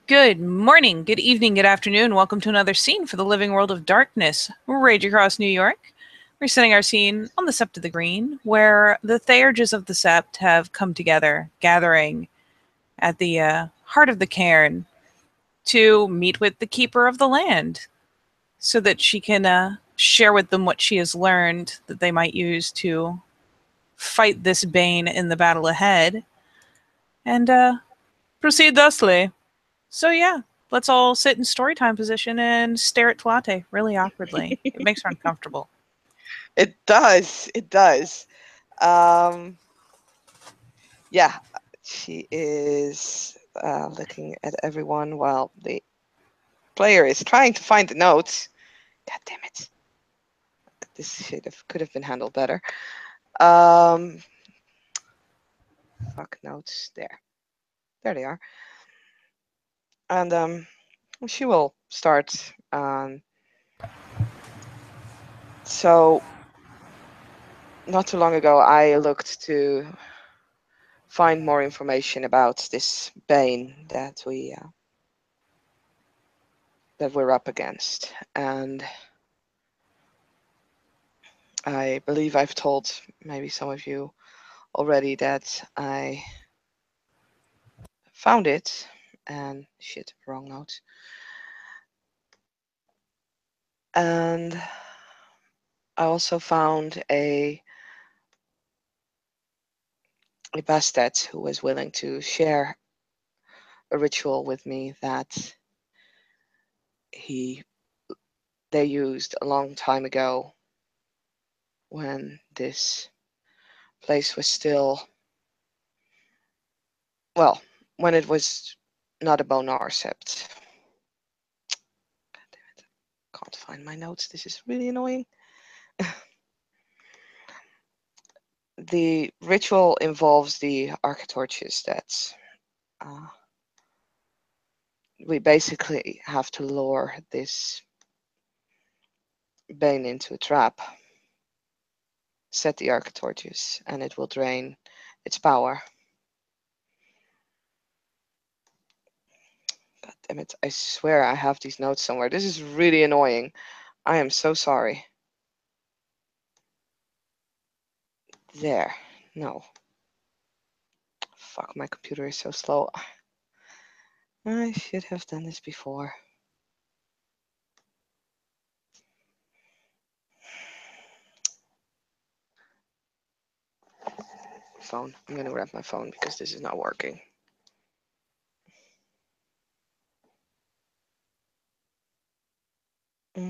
Good morning, good evening, good afternoon. Welcome to another scene for the living world of darkness. We're Rage Across New York. We're setting our scene on the Sept of the Green, where the Theurges of the Sept have come together, gathering at the heart of the cairn to meet with the Keeper of the Land, so that she can share with them what she has learned that they might use to fight this bane in the battle ahead, and proceed thusly. So yeah, let's all sit in storytime position and stare at Tuate really awkwardly. It makes her uncomfortable. It does. It does. Um, yeah, she is looking at everyone while the player is trying to find the notes. God damn it! This could have been handled better. Um, fuck notes. There they are. And she will start. So not too long ago, I looked to find more information about this bane that we're up against, and I believe I've told maybe some of you already that I found it, and shit, wrong note. And I also found a Bastet who was willing to share a ritual with me that they used a long time ago when this place was still, well, when it was not a Bonar sept. God damn it. Can't find my notes. This is really annoying. The ritual involves the architorches that we basically have to lure this bane into a trap, set the architorches, and it will drain its power. God damn it, I swear I have these notes somewhere. This is really annoying. I am so sorry. There. No. Fuck, my computer is so slow. I should have done this before. Phone. I'm gonna grab my phone because this is not working. There.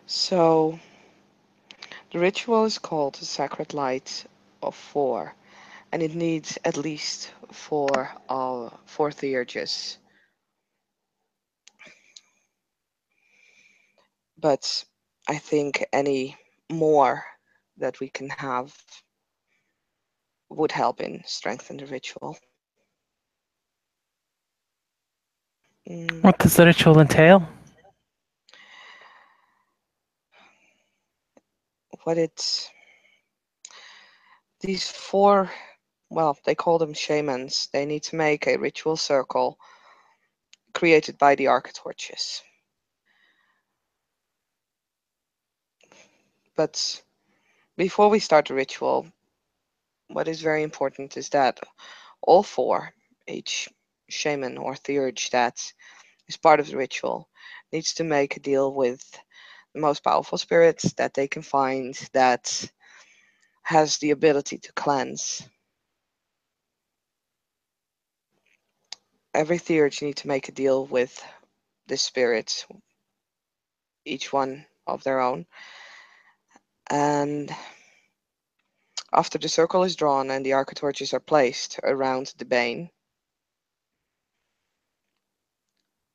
So the ritual is called the Sacred Light of Four, and it needs at least four theurges. But I think any more that we can have would help in strengthen the ritual. What does the ritual entail? These four, well, they call them shamans. They need to make a ritual circle created by the architorches. But before we start the ritual, what is very important is that all four, each shaman or theurge that is part of the ritual, needs to make a deal with the most powerful spirits that they can find that has the ability to cleanse. Every theurge needs to make a deal with the spirits, each one of their own. And after the circle is drawn and the architorches are placed around the bane,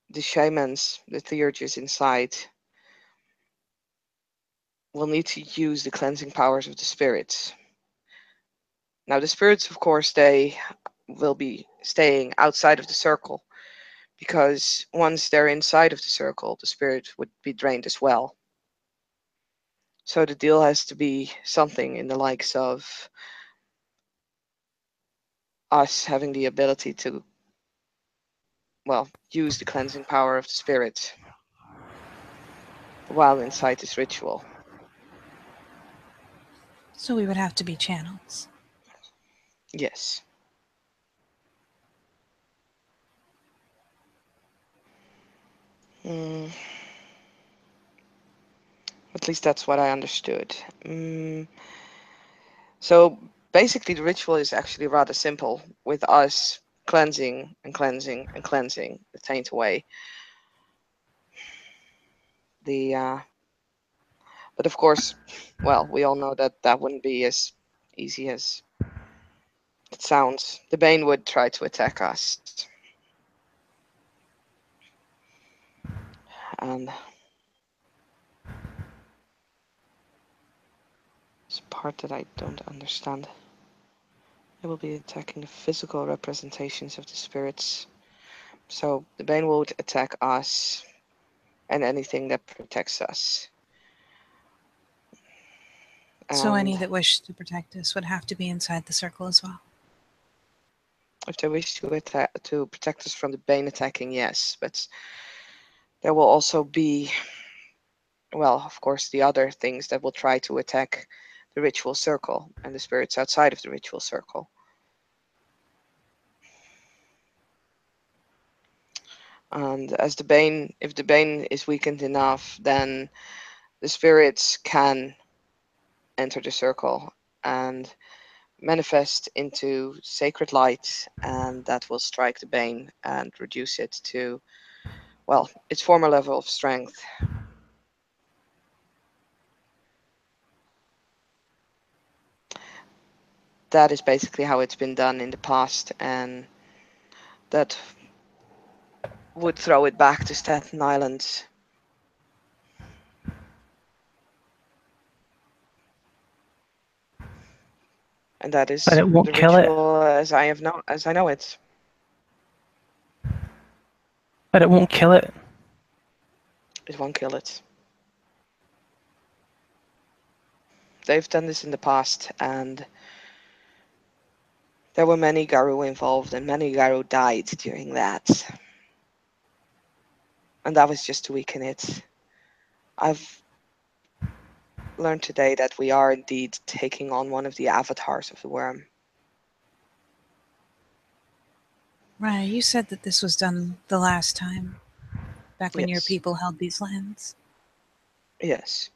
the shamans, the theurges inside, will need to use the cleansing powers of the spirits. Now, the spirits, of course, they will be staying outside of the circle, because once they're inside of the circle, the spirit would be drained as well. So the deal has to be something in the likes of us having the ability to, well, use the cleansing power of the spirit while inside this ritual. So we would have to be channels. Yes. At least that's what I understood. So basically the ritual is actually rather simple, with us cleansing and cleansing and cleansing the taint away. But of course, well, we all know that that wouldn't be as easy as it sounds. The Bane would try to attack us. And it's a part that I don't understand. It will be attacking the physical representations of the spirits. So the Bane would attack us and anything that protects us. So any And that wish to protect us would have to be inside the circle as well. if they wish to protect us from the Bane attacking, yes, but there will also be, well, of course, the other things that will try to attack the ritual circle and the spirits outside of the ritual circle. And as the Bane, if the Bane is weakened enough, then the spirits can enter the circle and manifest into sacred light, and that will strike the Bane and reduce it to, well, its former level of strength. That is basically how it's been done in the past, and that would throw it back to Staten Island. And that is But it won't the kill it. ritual as I know it. But it won't kill it. It won't kill it. They've done this in the past, and there were many Garou involved, and many Garou died during that. And that was just to weaken it. I've learned today that we are indeed taking on one of the avatars of the worm. Right, you said that this was done the last time, back when your Yes. people held these lands. Yes.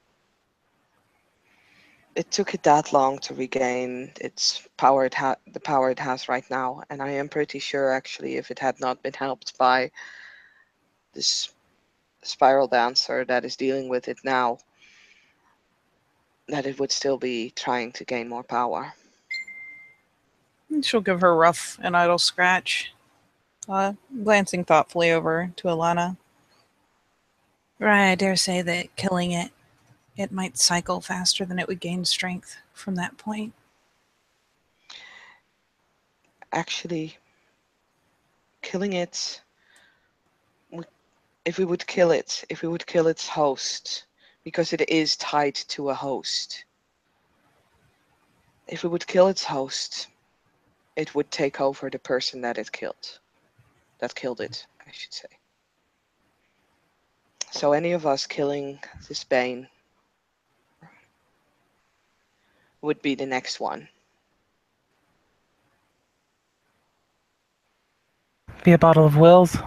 It took it that long to regain its power, the power it has right now, and I am pretty sure actually if it had not been helped by this spiral dancer that is dealing with it now, that it would still be trying to gain more power. And she'll give her rough and idle scratch, glancing thoughtfully over to Alana. Right, I dare say that killing it, it might cycle faster than it would gain strength from that point. Actually, killing it, if we would kill its host, because it is tied to a host. If we would kill its host, it would take over the person that it killed. That killed it, I should say. So any of us killing this Bane would be the next one. Be a bottle of wills.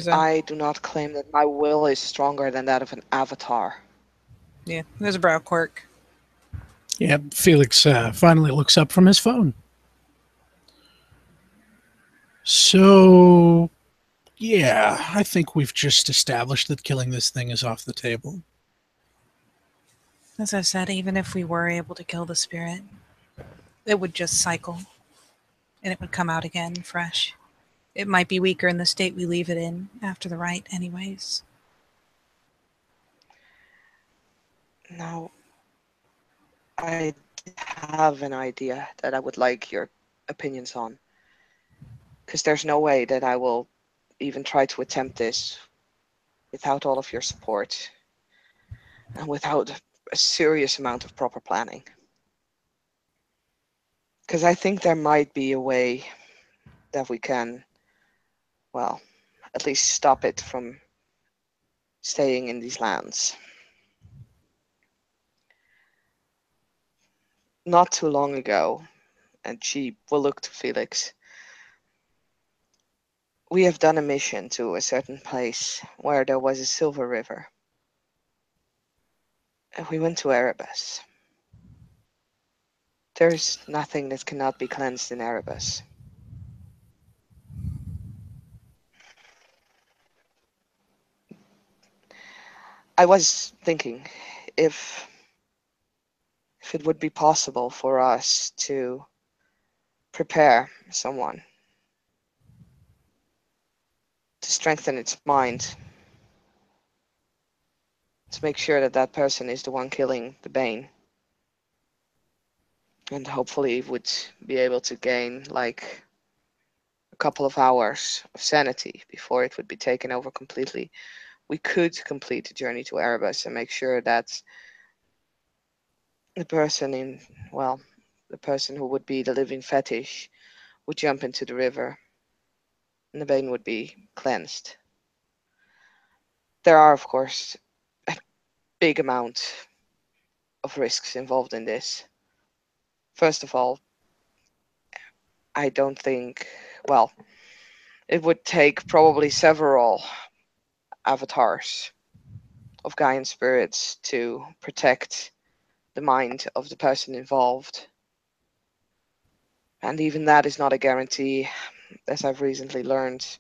I do not claim that my will is stronger than that of an avatar. There's a brow quirk. Yeah, Felix finally looks up from his phone. So, yeah, I think we've just established that killing this thing is off the table. As I said, even if we were able to kill the spirit, it would just cycle, and it would come out again fresh. It might be weaker in the state we leave it in after the rite anyways. Now, I have an idea that I would like your opinions on. Because there's no way that I will even try to attempt this without all of your support and without a serious amount of proper planning. Because I think there might be a way that we can, well, at least stop it from staying in these lands. Not too long ago, and she will look to Felix, we have done a mission to a certain place where there was a silver river. And we went to Erebus. There's nothing that cannot be cleansed in Erebus. I was thinking if it would be possible for us to prepare someone to strengthen its mind, to make sure that that person is the one killing the Bane, and hopefully would be able to gain like a couple of hours of sanity before it would be taken over completely. We could complete the journey to Erebus and make sure that the person who would be the living fetish would jump into the river and the Bane would be cleansed. There are, of course, a big amount of risks involved in this. First of all, I don't think, well, it would take probably several avatars of Gaian spirits to protect the mind of the person involved. And even that is not a guarantee, as I've recently learned.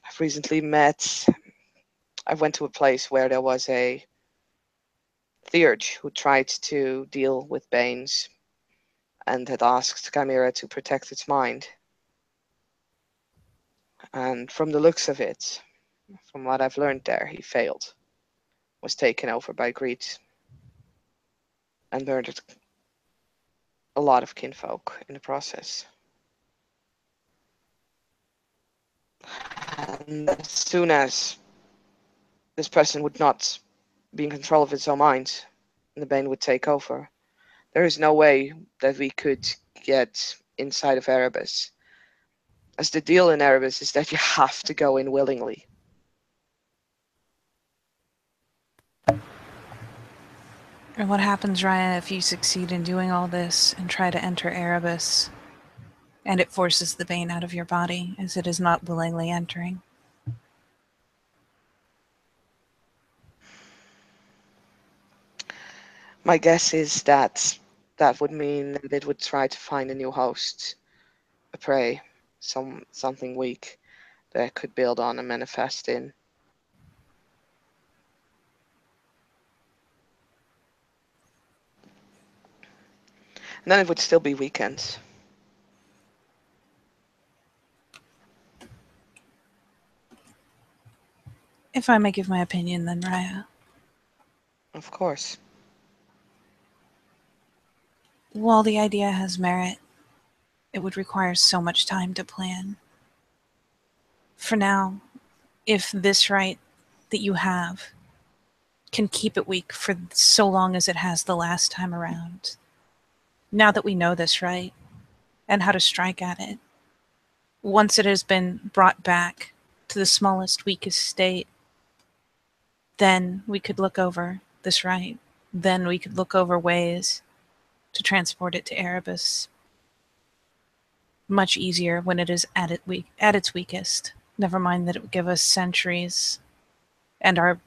I've recently met, I went to a place where there was a theurge who tried to deal with Banes and had asked Chimera to protect its mind. And from the looks of it, from what I've learned there, he failed, was taken over by greed, and murdered a lot of kinfolk in the process. And as soon as this person would not be in control of its own mind, and the Bane would take over, there is no way that we could get inside of Erebus. As the deal in Erebus is that you have to go in willingly. And what happens, Raya, if you succeed in doing all this and try to enter Erebus, and it forces the Bane out of your body, as it is not willingly entering? My guess is that that would mean that it would try to find a new host, a prey, something weak that it could build on and manifest in. And then it would still be weekends. If I may give my opinion, then, Raya. Of course. While the idea has merit, it would require so much time to plan. For now, if this right that you have can keep it weak for so long as it has the last time around, now that we know this right and how to strike at it, once it has been brought back to the smallest, weakest state, then we could look over this right. Then we could look over ways to transport it to Erebus. Much easier when it is at its weakest. Never mind that it would give us centuries and our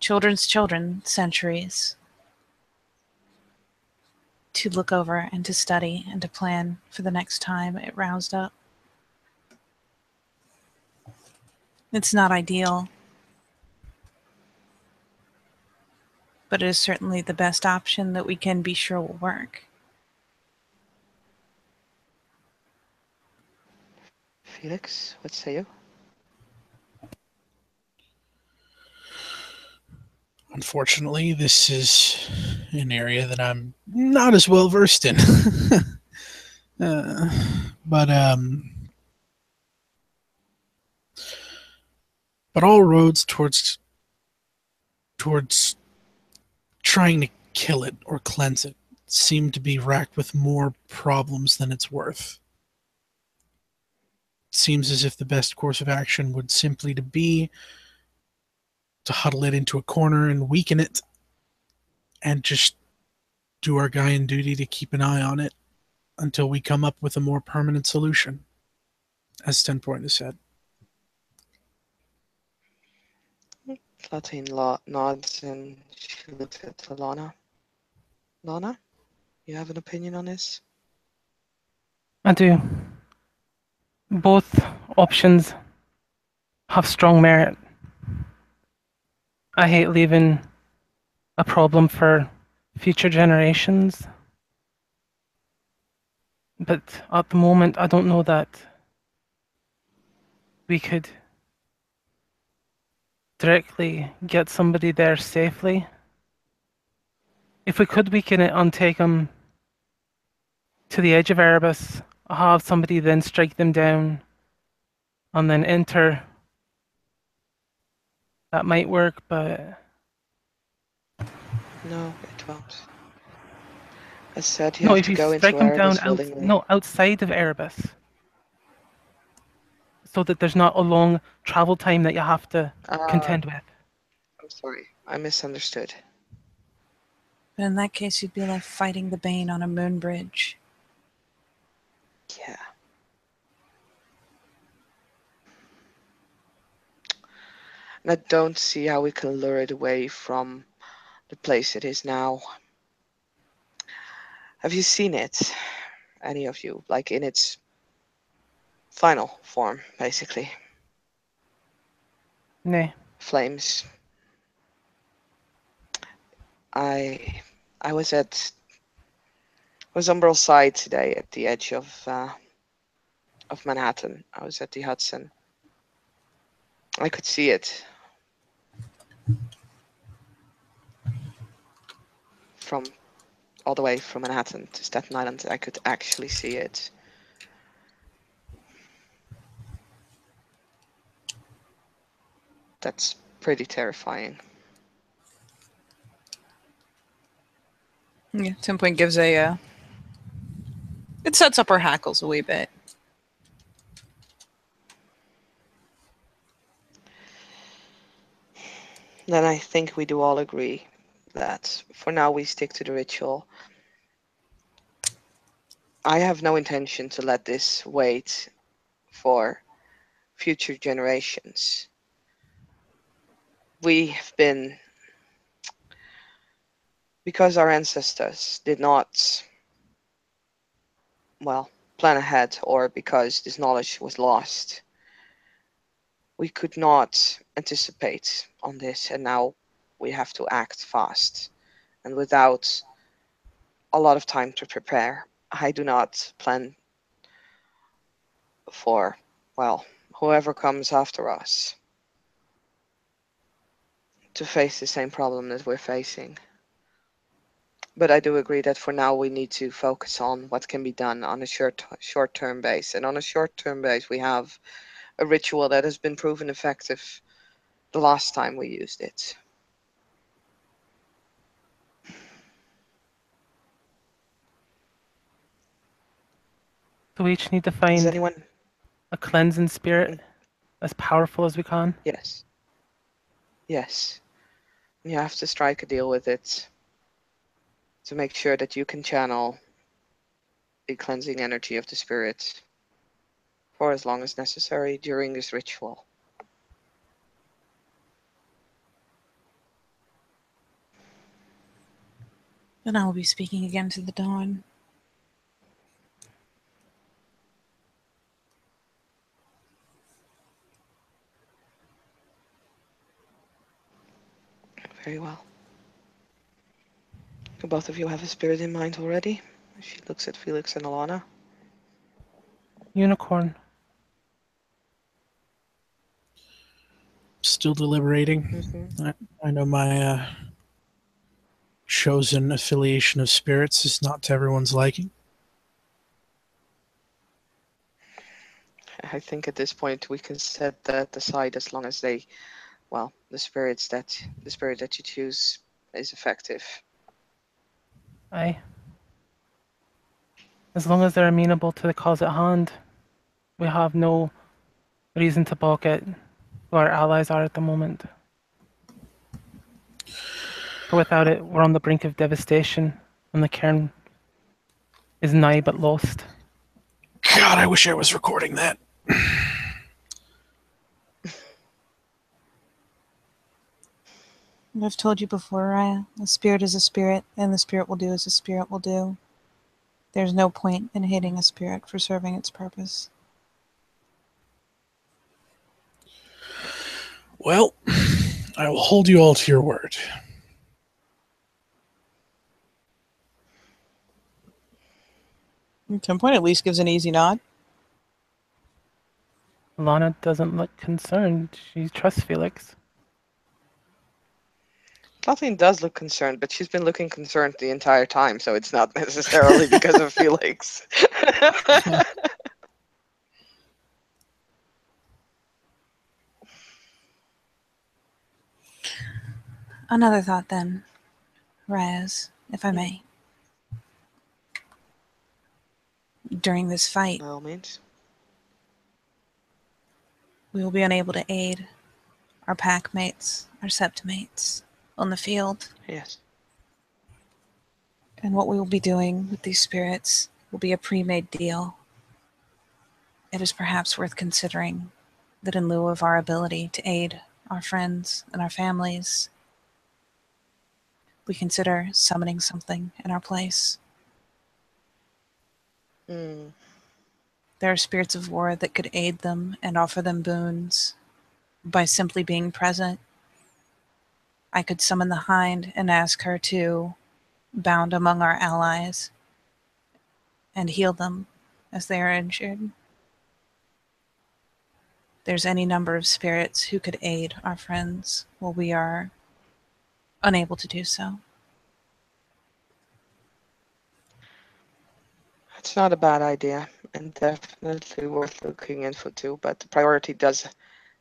children's children centuries to look over and to study and to plan for the next time it roused up. It's not ideal, but it is certainly the best option that we can be sure will work. Felix, what say you? Unfortunately, this is an area that I'm not as well versed in. But But all roads towards trying to kill it or cleanse it seem to be racked with more problems than it's worth. It seems as if the best course of action would simply be to huddle it into a corner and weaken it and just do our Gaian duty to keep an eye on it until we come up with a more permanent solution, as Tenpoint has said. Platine nods and she looks at Lana. Lana, you have an opinion on this? I do. Both options have strong merit. I hate leaving a problem for future generations. But at the moment, I don't know that we could directly get somebody there safely. If we could weaken it and take them to the edge of Erebus, have somebody then strike them down and then enter, that might work, but... No, it won't. As said, you No, have if to you go strike into them down Erebus willingly. outside of Erebus, so that there's not a long travel time that you have to contend with. I'm sorry, I misunderstood. But in that case, you'd be like fighting the Bane on a moon bridge. Yeah. And I don't see how we can lure it away from the place it is now. Have you seen it? Any of you? Like in its final form, basically. Nah. Flames. I was on Umbral side today at the edge of Manhattan. I was at the Hudson. I could see it from all the way from Manhattan to Staten Island. I could actually see it. That's pretty terrifying. Yeah, Tenpoint gives a... it sets up her hackles a wee bit. Then I think we do all agree that for now we stick to the ritual. I have no intention to let this wait for future generations. We have been, because our ancestors did not, well, plan ahead, or because this knowledge was lost, we could not anticipate on this, and now we have to act fast and without a lot of time to prepare. I do not plan for, well, whoever comes after us to face the same problem that we're facing. But I do agree that for now we need to focus on what can be done on a short-term base. And on a short-term base, we have a ritual that has been proven effective the last time we used it. So we each need to Does find anyone? a cleansing spirit as powerful as we can. Yes. Yes. You have to strike a deal with it to make sure that you can channel the cleansing energy of the spirit for as long as necessary during this ritual. And I will be speaking again to the dawn. Very well. Do both of you have a spirit in mind already? She looks at Felix and Alana. Unicorn. Still deliberating. Mm-hmm. I know my chosen affiliation of spirits is not to everyone's liking. I think at this point we can set that aside as long as they, well, the spirit that you choose is effective. Aye. As long as they're amenable to the cause at hand, we have no reason to balk at who our allies are at the moment. For without it, we're on the brink of devastation, and the cairn is nigh but lost. God, I wish I was recording that. I've told you before, Raya, a spirit is a spirit, and the spirit will do as a spirit will do. There's no point in hating a spirit for serving its purpose. Well, I will hold you all to your word. Pinpoint at least gives an easy nod. Alana doesn't look concerned. She trusts Felix. Kathleen does look concerned, but she's been looking concerned the entire time, so it's not necessarily because of Felix. Another thought then, Raz, if I may. During this fight, By all means. we will be unable to aid our pack mates, our sept mates on the field. Yes. And what we will be doing with these spirits will be a pre-made deal. It is perhaps worth considering that in lieu of our ability to aid our friends and our families, we consider summoning something in our place. Hmm. There are spirits of war that could aid them and offer them boons by simply being present. I could summon the Hind and ask her to bound among our allies and heal them as they are injured. There's any number of spirits who could aid our friends while we are unable to do so. It's not a bad idea, and definitely worth looking into too, but the priority does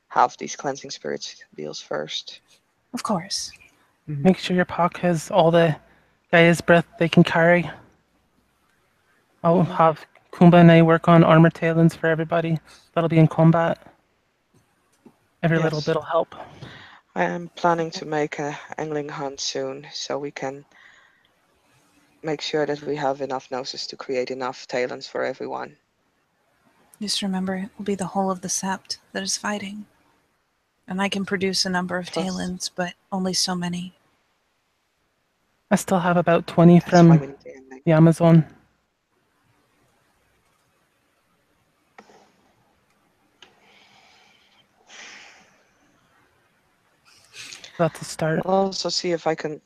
have these cleansing spirits deals first. Of course. Make sure your pack has all the Gaia's breath they can carry. I'll have Kumba and I work on armor tailings for everybody that'll be in combat. Every little Yes. bit'll help. I am planning to make a angling hunt soon, so we can make sure that we have enough gnosis to create enough talents for everyone. Just remember, it will be the whole of the sept that is fighting. And I can produce a number of Plus- talents, but only so many. I still have about 20 That's why we from need the angling. the Amazon. That's a start. I'll also see if I can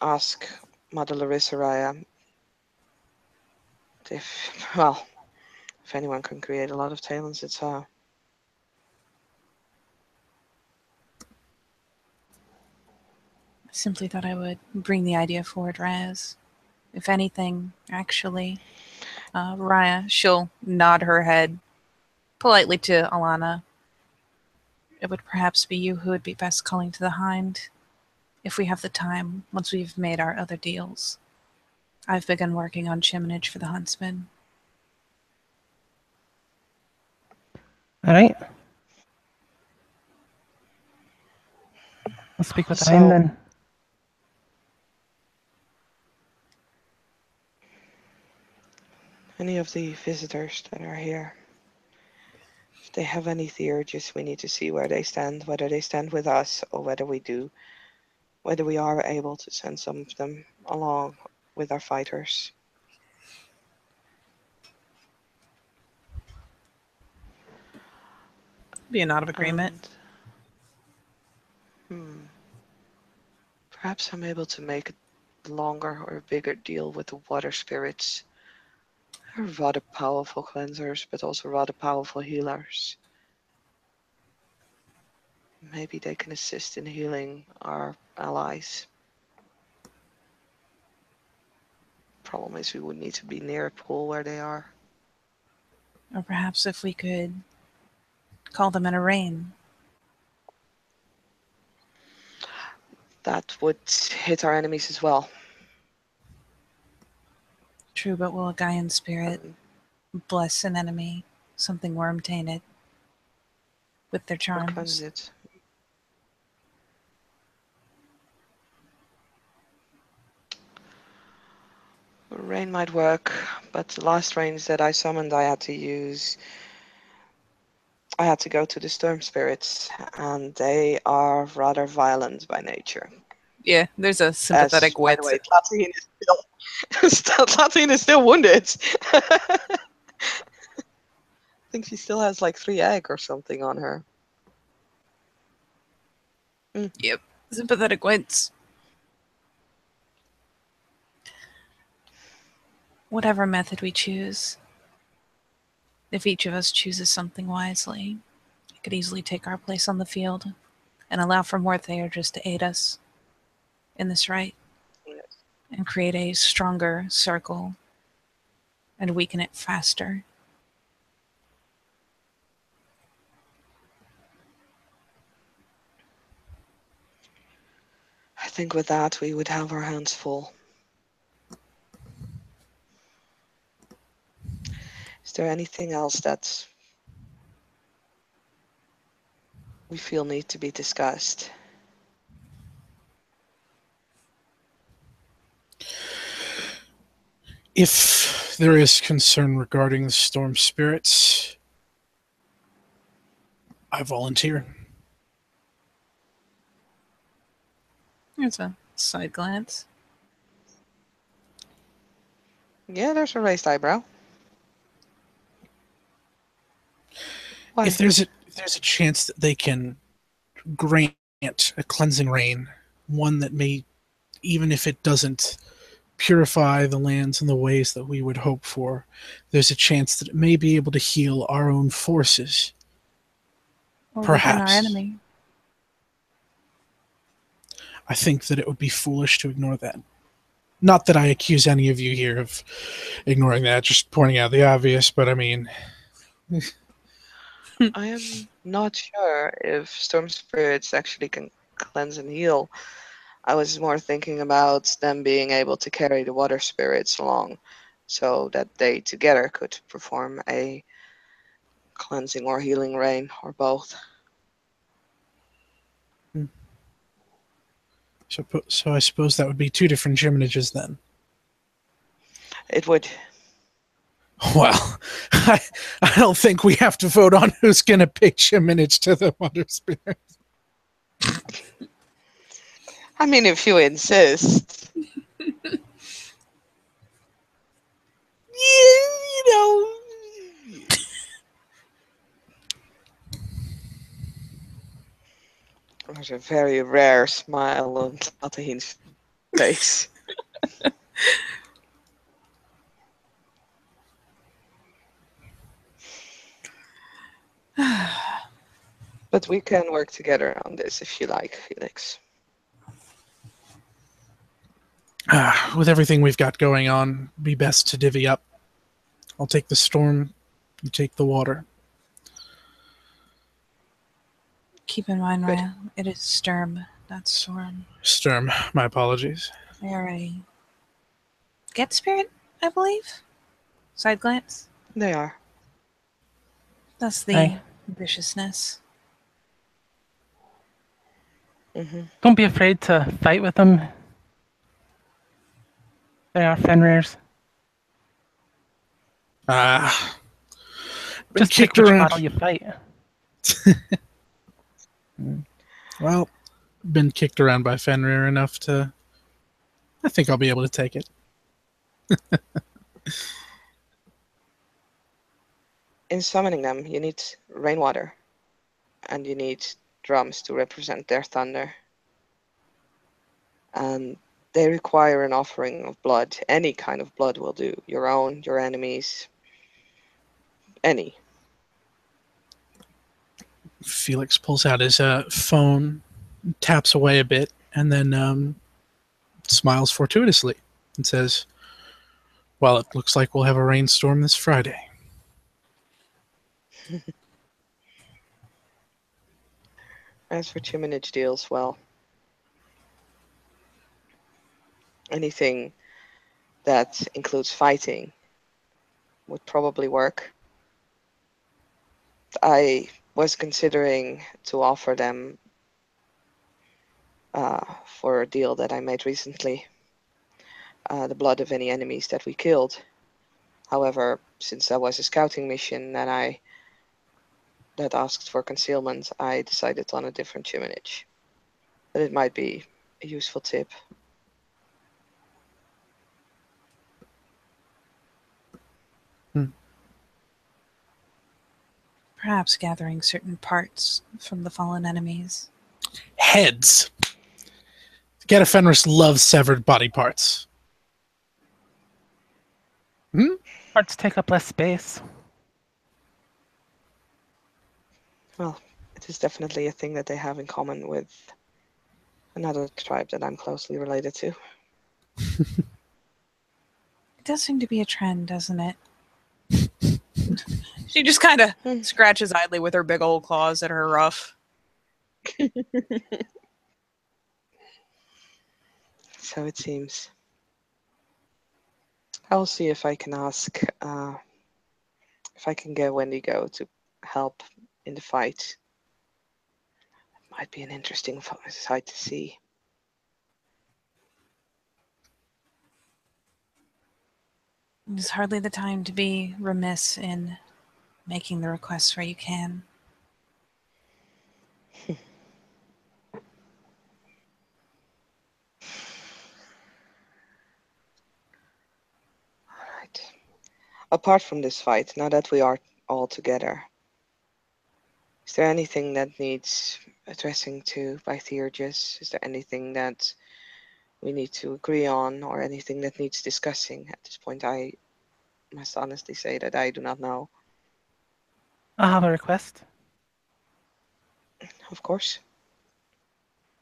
ask Mother Larissa Raya if anyone can create a lot of talents, it's her. I simply thought I would bring the idea forward, Raz. If anything, actually, Raya, she'll nod her head politely to Alana. It would perhaps be you who would be best calling to the Hind, if we have the time, once we've made our other deals. I've begun working on chiminage for the Huntsman. All right. I'll speak with the Hind So- then. Any of the visitors that are here, if they have any theurges, we need to see where they stand, whether they stand with us or whether we are able to send some of them along with our fighters. Be a nod of agreement. Perhaps I'm able to make a longer or bigger deal with the water spirits. They're rather powerful cleansers, but also rather powerful healers. Maybe they can assist in healing our allies. Problem is we would need to be near a pool where they are. Or perhaps if we could call them in a rain. That would hit our enemies as well. True, but will a Gaian spirit bless an enemy, something worm tainted, with their Or charms? cleanse it. Rain might work, but the last rains that I summoned, I had to go to the storm spirits, and they are rather violent by nature. Yeah, there's a sympathetic By wit. the way, Tlatine is still wounded. I think she still has like 3 egg or something on her. Yep, sympathetic wits. Whatever method we choose, if each of us chooses something wisely, it could easily take our place on the field and allow for more Theurges to aid us in this right and create a stronger circle and weaken it faster. I think with that we would have our hands full. Is there anything else that we feel need to be discussed? If there is concern regarding the storm spirits, I volunteer. There's a side glance. Yeah, there's a raised eyebrow. Why? If there's a chance that they can grant a cleansing rain, one that may, even if it doesn't purify the lands in the ways that we would hope for, there's a chance that it may be able to heal our own forces. Or weaken Perhaps. our enemy. I think that it would be foolish to ignore that. Not that I accuse any of you here of ignoring that, just pointing out the obvious, but I mean... I am not sure if storm spirits actually can cleanse and heal. I was more thinking about them being able to carry the water spirits along so that they together could perform a cleansing or healing rain, or both. So I suppose that would be 2 different Gymnages then. It would. Well, I don't think we have to vote on who's going to pick Gymnage to the water spirit. I mean, if you insist. There's a very rare smile on Tatahin's face. But we can work together on this if you like, Felix. With everything we've got going on, it'd be best to divvy up. I'll take the storm, you take the water. Keep in mind, Raya, it is Sturm, not Storm. Sturm, my apologies. They are a get spirit, I believe. Side glance. They are. That's the Aye. viciousness. Don't be afraid to fight with them. They are Fenrir's. Been Just pick kicked which around. battle you fight. Well, been kicked around by Fenrir enough to... I think I'll be able to take it. In summoning them, you need rainwater. And you need drums to represent their thunder. And they require an offering of blood. Any kind of blood will do. Your own, your enemies. Any. Felix pulls out his phone, taps away a bit, and then smiles fortuitously and says, well, it looks like we'll have a rainstorm this Friday. As for chiminage deals, well, anything that includes fighting would probably work. I was considering to offer them for a deal that I made recently, the blood of any enemies that we killed. However, since that was a scouting mission that asked for concealment, I decided on a different chiminage. But it might be a useful tip. Perhaps gathering certain parts from the fallen enemies. Heads. Get Fenris loves severed body parts. Parts take up less space. Well, it is definitely a thing that they have in common with another tribe that I'm closely related to. It does seem to be a trend, doesn't it? She just kind of scratches idly with her big old claws at her ruff. So it seems. I'll see if I can ask, if I can get Wendigo to help in the fight. It might be an interesting sight to see. It's hardly the time to be remiss in making the requests where you can. Alright. Apart from this fight, now that we are all together, is there anything that needs addressing to by Theurgus? Is there anything that we need to agree on, or anything that needs discussing? At this point, I must honestly say that I do not know. I have a request. Of course.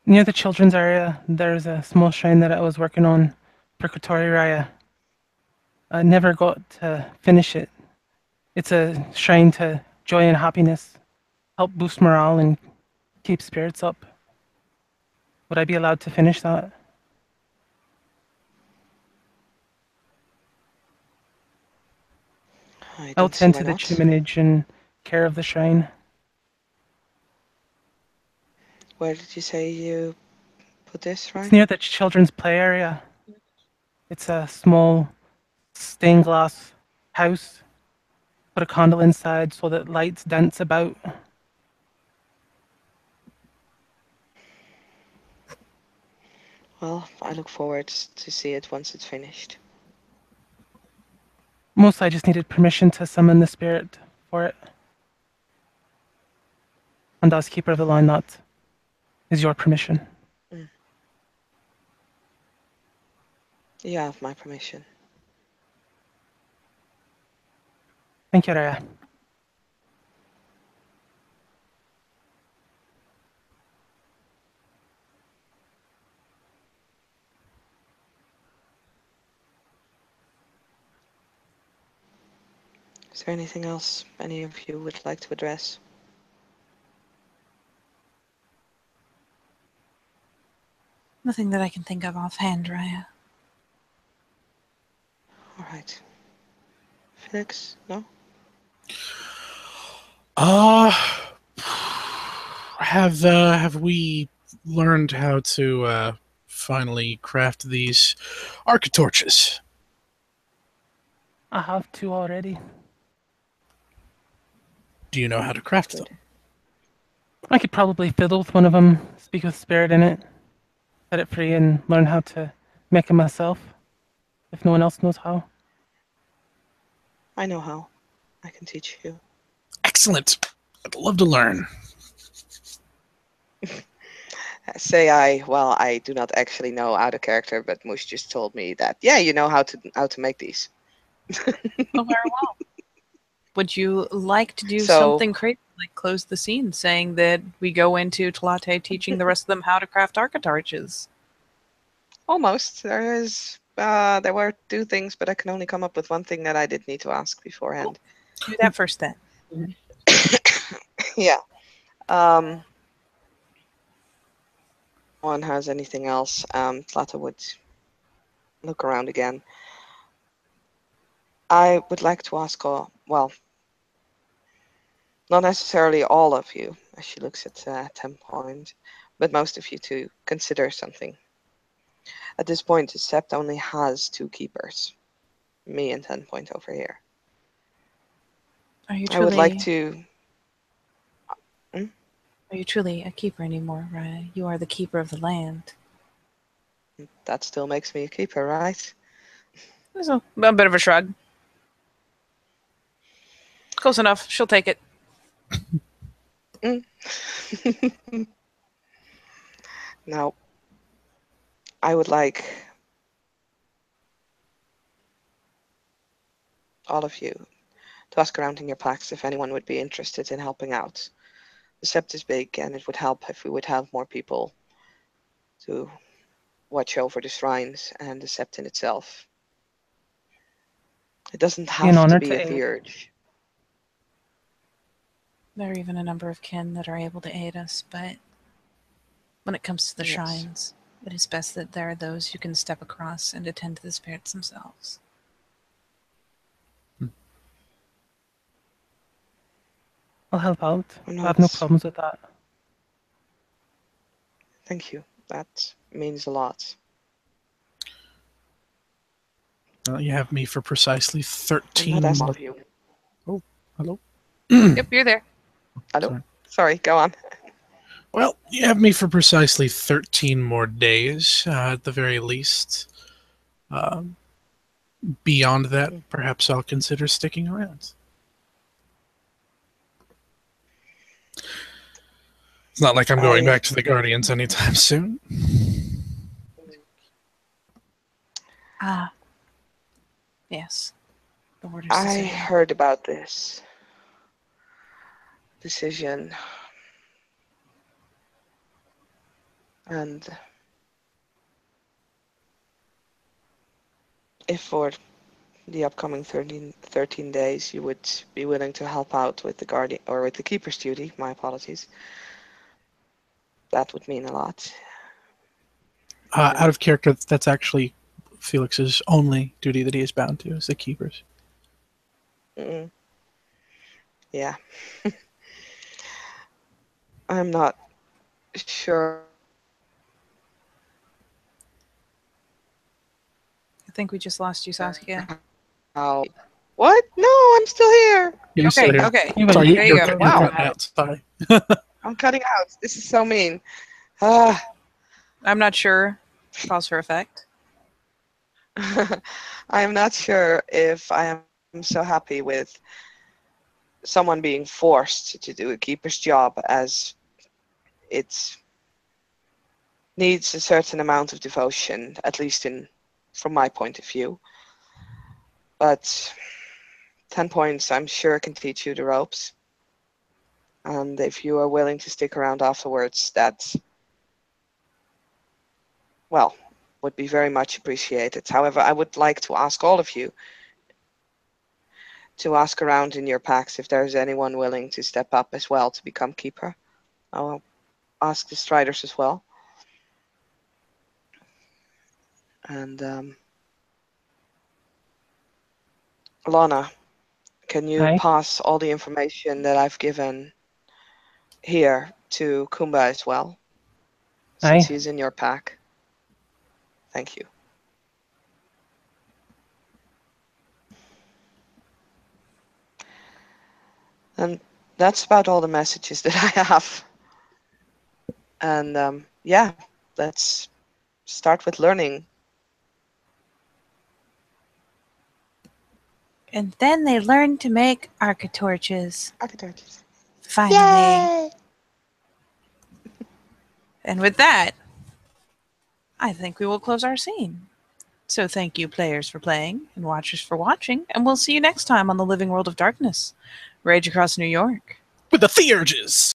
Near the children's area, there's a small shrine that I was working on for Kotori Raya. I never got to finish it. It's a shrine to joy and happiness, help boost morale and keep spirits up. Would I be allowed to finish that? I I'll don't see tend why to the not. chiminage and care of the shrine. Where did you say you put this, It's right? near the children's play area. It's a small stained glass house. Put a candle inside so that lights dance about. Well, I look forward to see it once it's finished. Mostly I just needed permission to summon the spirit for it. And as Keeper of the Line, that is your permission. You have my permission. Thank you, Raya. Is there anything else any of you would like to address? Nothing that I can think of offhand, Raya. All right. Felix, no? Have we learned how to finally craft these architorches? I have two already. Do you know how to craft them? I could probably fiddle with one of them, speak with spirit in it, set it free, and learn how to make it myself, if no one else knows how. I know how. I can teach you. Excellent. I'd love to learn. Well, I do not actually know out of character, but Mush just told me that, yeah, you know how to make these. Oh, very well. Would you like to do So- something crazy, like close the scene, saying that we go into Tlate teaching the rest of them how to craft architorches? Almost. There were two things, but I can only come up with one thing that I did need to ask beforehand. Do that first then. Yeah. One has anything else? Tlata would look around again. I would like to ask, well, not necessarily all of you, as she looks at 10 Point, but most of you to consider something. At this point, the Sept only has 2 keepers, me and 10 Point over here. Are you I would like truly to. are you truly a keeper anymore, right? You are the keeper of the land. That still makes me a keeper, right? There's a bit of a shrug. Close enough. She'll take it. Now, I would like all of you to ask around in your packs if anyone would be interested in helping out. The Sept is big, and it would help if we would have more people to watch over the shrines and the Sept in itself. It doesn't Be an have to honor be to a aid. theurge. There are even a number of kin that are able to aid us, but when it comes to the Yes. shrines, it is best that there are those who can step across and attend to the spirits themselves. I'll help out. I'm I have no not- problems with that. Thank you. That means a lot. You have me for precisely I'm 13 not asking more. of you. Hello? Yep, you're there. Hello? Sorry, go on. Well, you have me for precisely 13 more days, at the very least. Beyond that, perhaps I'll consider sticking around. It's not like I'm going back to the Guardians anytime soon. Ah. Yes. The order's I decision. heard about this decision, and if for the upcoming 13 days you would be willing to help out with the Guardian or with the Keeper's duty, my apologies, that would mean a lot. Out of character, that's actually Felix's only duty that he is bound to, is the keepers. Yeah. I'm not sure. I think we just lost you, Saskia. How? What? No, I'm still here. You're still here. Okay. Sorry, There you you're go. Wow. cutting out. Sorry. I'm cutting out. This is so mean. Ah. I'm not sure. Cause for effect. I am not sure if I am so happy with someone being forced to do a keeper's job, as it needs a certain amount of devotion, at least from my point of view. But 10 points, I'm sure, can teach you the ropes. And if you are willing to stick around afterwards, that, well, would be very much appreciated. However, I would like to ask all of you to ask around in your packs if there's anyone willing to step up as well to become keeper. I'll ask the striders as well. And Lana, can you Aye. pass all the information that I've given here to Kumba as well, since Aye. he's in your pack? Thank you. And that's about all the messages that I have. And yeah, let's start with learning. And then they learned to make architorches. Architorches. Finally. Yay! And with that, I think we will close our scene. So thank you, players, for playing, and watchers for watching, and we'll see you next time on the Living World of Darkness. Rage across New York. With the theurges!